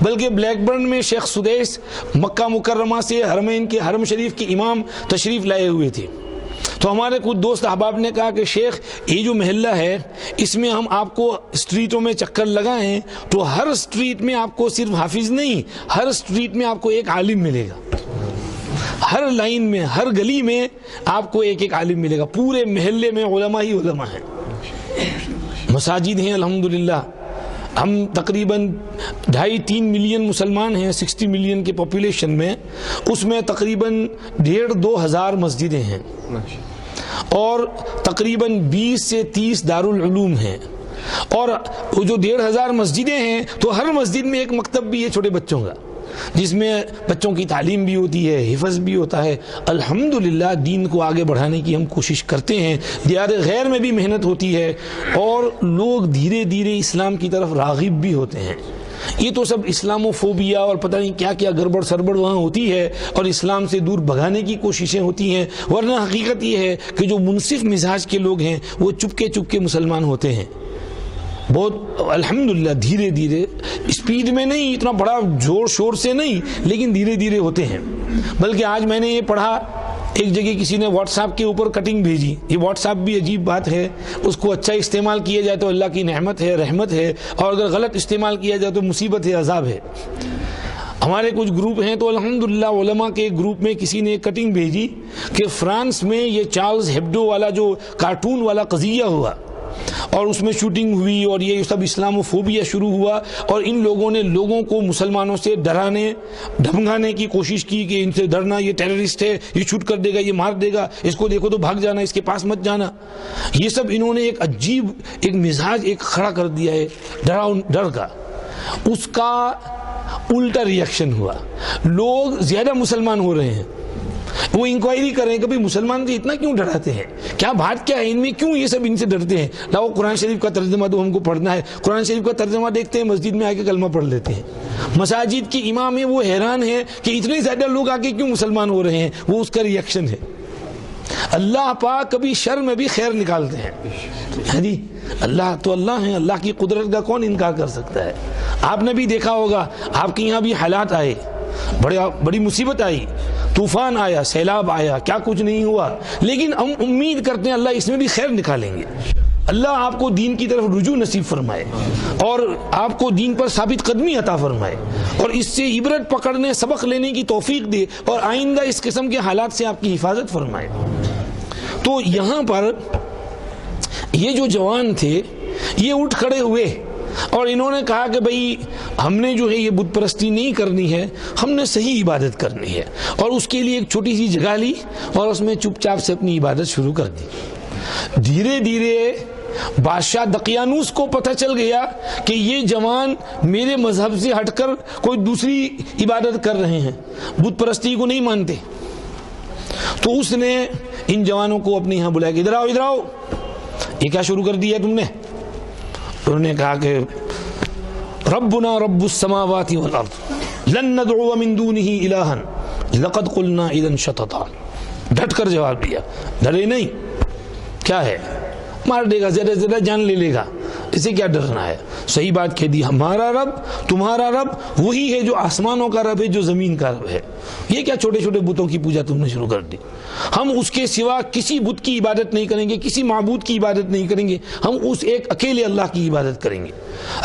بلکہ بلیک برن میں شیخ سدیس مکہ مکرمہ سے حرمین کے حرم شریف کے امام تشریف لائے ہوئے تھے، تو ہمارے کچھ دوست احباب نے کہا کہ شیخ یہ جو محلہ ہے اس میں ہم آپ کو اسٹریٹوں میں چکر لگائیں تو ہر اسٹریٹ میں آپ کو صرف حافظ نہیں، ہر اسٹریٹ میں آپ کو ایک عالم ملے گا، ہر لائن میں، ہر گلی میں آپ کو ایک ایک عالم ملے گا، پورے محلے میں علماء ہی علماء ہیں۔ مساجد ہیں الحمدللہ، ہم تقریباً 2.5-3 ملین مسلمان ہیں 60 ملین کے پاپولیشن میں، اس میں تقریباً 1,500-2 ہزار مسجدیں ہیں اور تقریباً 20 سے 30 دارالعلوم ہیں، اور وہ جو 1,500 مسجدیں ہیں تو ہر مسجد میں ایک مکتب بھی ہے چھوٹے بچوں کا، جس میں بچوں کی تعلیم بھی ہوتی ہے، حفظ بھی ہوتا ہے۔ الحمدللہ دین کو آگے بڑھانے کی ہم کوشش کرتے ہیں، دیار غیر میں بھی محنت ہوتی ہے اور لوگ دھیرے دھیرے اسلام کی طرف راغب بھی ہوتے ہیں۔ یہ تو سب اسلامو فوبیا اور پتہ نہیں کیا کیا گڑبڑ سربڑ وہاں ہوتی ہے اور اسلام سے دور بھگانے کی کوششیں ہوتی ہیں، ورنہ حقیقت یہ ہے کہ جو منصف مزاج کے لوگ ہیں وہ چپکے مسلمان ہوتے ہیں، بہت الحمدللہ دھیرے دھیرے، اسپیڈ میں نہیں، اتنا بڑا زور شور سے نہیں، لیکن دھیرے دھیرے ہوتے ہیں۔ بلکہ آج میں نے یہ پڑھا، ایک جگہ کسی نے واٹس ایپ کے اوپر کٹنگ بھیجی. یہ واٹس ایپ بھی عجیب بات ہے, اس کو اچھا استعمال کیا جائے تو اللہ کی نعمت ہے, رحمت ہے, اور اگر غلط استعمال کیا جائے تو مصیبت ہے, عذاب ہے. ہمارے کچھ گروپ ہیں تو الحمدللہ علماء کے گروپ میں کسی نے کٹنگ بھیجی کہ فرانس میں یہ چارلز ہیبڈو والا جو کارٹون والا قضیہ ہوا اور اس میں شوٹنگ ہوئی اور یہ سب اسلاموفوبیا شروع ہوا, اور ان لوگوں نے لوگوں کو مسلمانوں سے ڈرانے دھمکانے کی کوشش کی کہ ان سے ڈرنا, یہ ٹیررسٹ ہے, یہ شوٹ کر دے گا, یہ مار دے گا, اس کو دیکھو تو بھاگ جانا, اس کے پاس مت جانا. یہ سب انہوں نے ایک عجیب ایک مزاج ایک کھڑا کر دیا ہے ڈر کا. اس کا الٹا ریئیکشن ہوا, لوگ زیادہ مسلمان ہو رہے ہیں. وہ انکوائری کر رہے ہیں کہ بھئی مسلمان سے اتنا کیوں ڈراتے ہیں, کیا بات کیا ہے ان میں, کیوں یہ سب ان سے ڈرتے ہیں. لاؤ قرآن شریف کا ترجمہ تو ہم کو پڑھنا ہے. قرآن شریف کا ترجمہ دیکھتے ہیں, مسجد میں آ کے کلمہ پڑھ لیتے ہیں. مساجد کے امام ہیں وہ حیران ہیں کہ اتنے زیادہ لوگ آ کے کیوں مسلمان ہو رہے ہیں. وہ اس کا ریئیکشن ہے. اللہ پاک کبھی شر میں بھی خیر نکالتے ہیں جی. اللہ تو اللہ ہیں, اللہ کی قدرت کا کون انکار کر سکتا ہے. آپ نے بھی دیکھا ہوگا, آپ کے یہاں بھی حالات آئے, بڑی مصیبت آئی, طوفان آیا, سیلاب آیا, کیا کچھ نہیں ہوا, لیکن ہم امید کرتے ہیں اللہ اس میں بھی خیر نکالیں گے. اللہ آپ کو دین کی طرف رجوع نصیب فرمائے اور آپ کو دین پر ثابت قدمی عطا فرمائے اور اس سے عبرت پکڑنے سبق لینے کی توفیق دے اور آئندہ اس قسم کے حالات سے آپ کی حفاظت فرمائے. تو یہاں پر یہ جو جوان تھے یہ اٹھ کھڑے ہوئے اور انہوں نے کہا کہ بھئی ہم نے جو ہے یہ بت پرستی نہیں کرنی ہے, ہم نے صحیح عبادت کرنی ہے. اور اس کے لیے ایک چھوٹی سی جگہ لی اور اس میں چپ چاپ سے اپنی عبادت شروع کر دی. دھیرے دھیرے بادشاہ دقیانوس کو پتہ چل گیا کہ یہ جوان میرے مذہب سے ہٹ کر کوئی دوسری عبادت کر رہے ہیں, بت پرستی کو نہیں مانتے. تو اس نے ان جوانوں کو اپنے یہاں بلایا کہ ادھر آؤ ادھر آؤ, یہ کیا شروع کر دیا تم نے. انہوں نے کہا کہ ربنا رب السماوات والارض لن ندعو من دونه الها لقد قلنا اذا شططا. ڈٹ کر جواب دیا, ڈرے نہیں, کیا ہے مار دے گا, زیادہ زیادہ جان لے لے گا, اسے کیا ڈرنا ہے. صحیح بات کہہ دی, ہمارا رب تمہارا رب وہی ہے جو آسمانوں کا رب ہے, جو زمین کا رب ہے. یہ کیا چھوٹے چھوٹے بتوں کی پوجا تم نے شروع کر دی. ہم اس کے سوا کسی بت کی عبادت نہیں کریں گے, کسی معبود کی عبادت نہیں کریں گے, ہم اس ایک اکیلے اللہ کی عبادت کریں گے.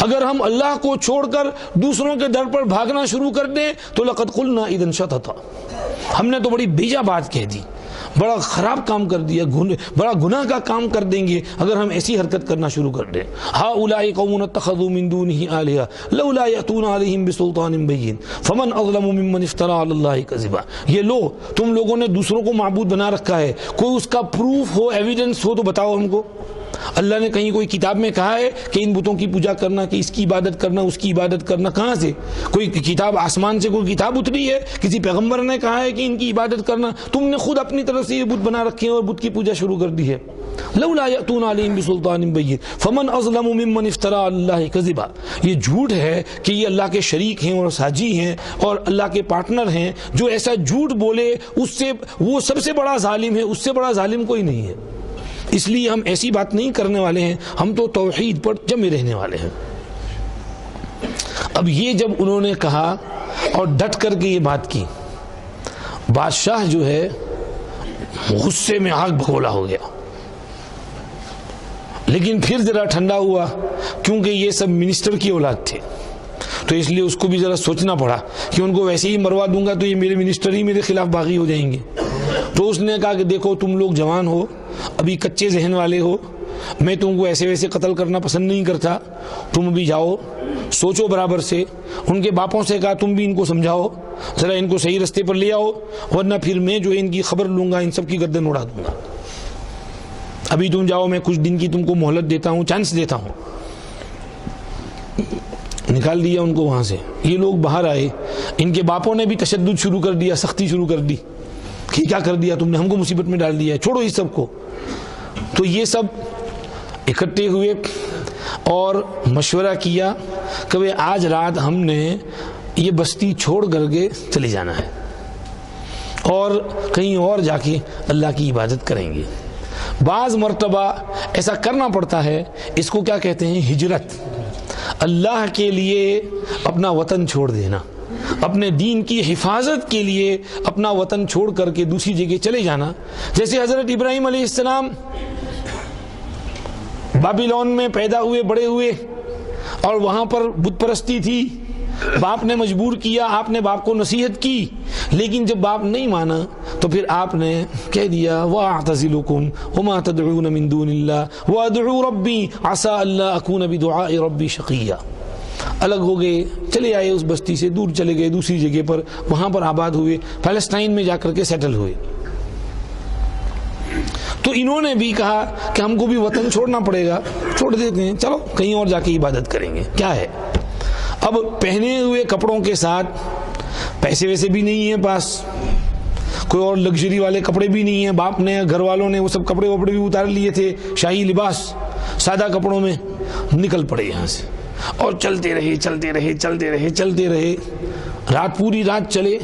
اگر ہم اللہ کو چھوڑ کر دوسروں کے در پر بھاگنا شروع کر دیں تو لقد قلنا اذا شططا, ہم نے تو بڑی بیجا بات کہہ دی, بڑا خراب کام کر دیا, بڑا گناہ کا کام کر دیں گے اگر ہم ایسی حرکت کرنا شروع کر دیں. ہؤلاء قوم اتخذوا من دونه آلهة لولا يأتون عليهم بسلطان بين فمن اظلم ممن افترى على الله كذبا. یہ لو تم لوگوں نے دوسروں کو معبود بنا رکھا ہے, کوئی اس کا پروف ہو, ایویڈنس ہو تو بتاؤ ہم کو. اللہ نے کہیں کوئی کتاب میں کہا ہے کہ ان بتوں کی پوجا کرنا, کہ اس کی عبادت کرنا, اس کی عبادت کرنا, کہاں سے کوئی کتاب آسمان سے کوئی کتاب اتری ہے, کسی پیغمبر نے کہا ہے کہ ان کی عبادت کرنا. تم نے خود اپنی طرف سے یہ بت بنا رکھے ہیں اور بت کی پوجا شروع کر دی ہے. لولا یأتون علیہم بسلطان بین فمن اظلم ممن افترى علی اللہ کذبا. یہ جھوٹ ہے کہ یہ اللہ کے شریک ہیں اور ساجی ہیں اور اللہ کے پارٹنر ہیں. جو ایسا جھوٹ بولے اس سے وہ سب سے بڑا ظالم ہے, اس سے بڑا ظالم کوئی نہیں ہے. اس لیے ہم ایسی بات نہیں کرنے والے ہیں, ہم تو توحید پر جمے رہنے والے ہیں. اب یہ جب انہوں نے کہا اور ڈٹ کر کے یہ بات کی, بادشاہ جو ہے غصے میں آگ بگولا ہو گیا. لیکن پھر ذرا ٹھنڈا ہوا کیونکہ یہ سب منسٹر کی اولاد تھے, تو اس لیے اس کو بھی ذرا سوچنا پڑا کہ ان کو ویسے ہی مروا دوں گا تو یہ میرے منسٹر ہی میرے خلاف باغی ہو جائیں گے. تو اس نے کہا کہ دیکھو تم لوگ جوان ہو, ابھی کچے ذہن والے ہو, میں تم کو ایسے ویسے قتل کرنا پسند نہیں کرتا, تم بھی جاؤ سوچو برابر سے. ان کے باپوں سے کہا تم بھی ان کو سمجھاؤ, ذرا ان کو صحیح رستے پر لے آؤ, ورنہ پھر میں جو ان کی خبر لوں گا ان سب کی گردن اڑا دوں گا. ابھی تم جاؤ, میں کچھ دن کی تم کو مہلت دیتا ہوں, چانس دیتا ہوں. نکال دیا ان کو وہاں سے. یہ لوگ باہر آئے, ان کے باپوں نے بھی تشدد شروع کر دیا, سختی شروع کر دی کہ کیا کر دیا تم نے, ہم کو مصیبت میں ڈال دیا ہے, چھوڑو اس سب کو. تو یہ سب اکٹھے ہوئے اور مشورہ کیا کہ آج رات ہم نے یہ بستی چھوڑ کر کے چلے جانا ہے اور کہیں اور جا کے اللہ کی عبادت کریں گے. بعض مرتبہ ایسا کرنا پڑتا ہے, اس کو کیا کہتے ہیں, ہجرت. اللہ کے لیے اپنا وطن چھوڑ دینا, اپنے دین کی حفاظت کے لیے اپنا وطن چھوڑ کر کے دوسری جگہ چلے جانا. جیسے حضرت ابراہیم علیہ السلام بابلون میں پیدا ہوئے بڑے ہوئے اور وہاں پر بت پرستی تھی. باپ نے مجبور کیا, آپ نے باپ کو نصیحت کی, لیکن جب باپ نہیں مانا تو پھر آپ نے کہہ دیا وَأَعْتَزِلُكُمْ وَمَا تَدْعُونَ مِن دُونِ اللَّهِ وَأَدْعُو رَبِّي عَسَىٰ أَلَّا أَكُونَ بِدُعَاءِ رَبِّي شَقِيًّا. الگ ہو گئے, چلے آئے اس بستی سے, دور چلے گئے دوسری جگہ پر, وہاں پر آباد ہوئے, فلسطین میں جا کر کے سیٹل ہوئے. تو انہوں نے بھی کہا کہ ہم کو بھی وطن چھوڑنا پڑے گا, چھوڑ دیتے ہیں, چلو کہیں اور جا کے عبادت کریں گے. کیا ہے, اب پہنے ہوئے کپڑوں کے ساتھ پیسے ویسے بھی نہیں ہیں پاس, کوئی اور لگژری والے کپڑے بھی نہیں ہیں. باپ نے, گھر والوں نے وہ سب کپڑے وپڑے بھی اتار لیے تھے, شاہی لباس, سادہ کپڑوں میں نکل پڑے یہاں سے اور چلتے رہے چلتے رہے چلتے رہے چلتے رہے. رات پوری رات چلے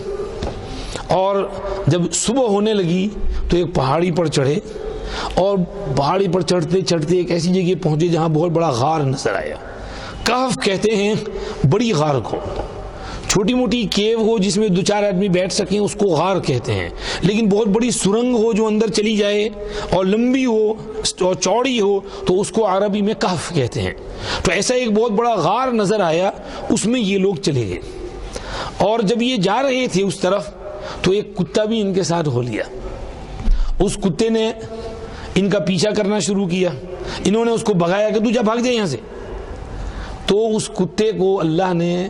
اور جب صبح ہونے لگی تو ایک پہاڑی پر چڑھے اور پہاڑی پر چڑھتے چڑھتے ایک ایسی جگہ پہنچے جہاں بہت بڑا غار نظر آیا. کہف کہتے ہیں بڑی غار کو, چھوٹی موٹی کیو ہو جس میں دو چار آدمی بیٹھ سکیں اس کو غار کہتے ہیں, لیکن بہت بڑی سرنگ ہو جو اندر چلی جائے اور لمبی ہو اور چوڑی ہو تو اس کو عربی میں کہف کہتے ہیں. تو ایسا ایک بہت بڑا غار نظر آیا, اس میں یہ لوگ چلے گئے. اور جب یہ جا رہے تھے اس طرف تو ایک کتا بھی ان کے ساتھ ہو لیا. اس کتے نے ان کا پیچھا کرنا شروع کیا, انہوں نے اس کو بھگایا کہ تو جا بھاگ جائے یہاں سے. تو اس کتے کو اللہ نے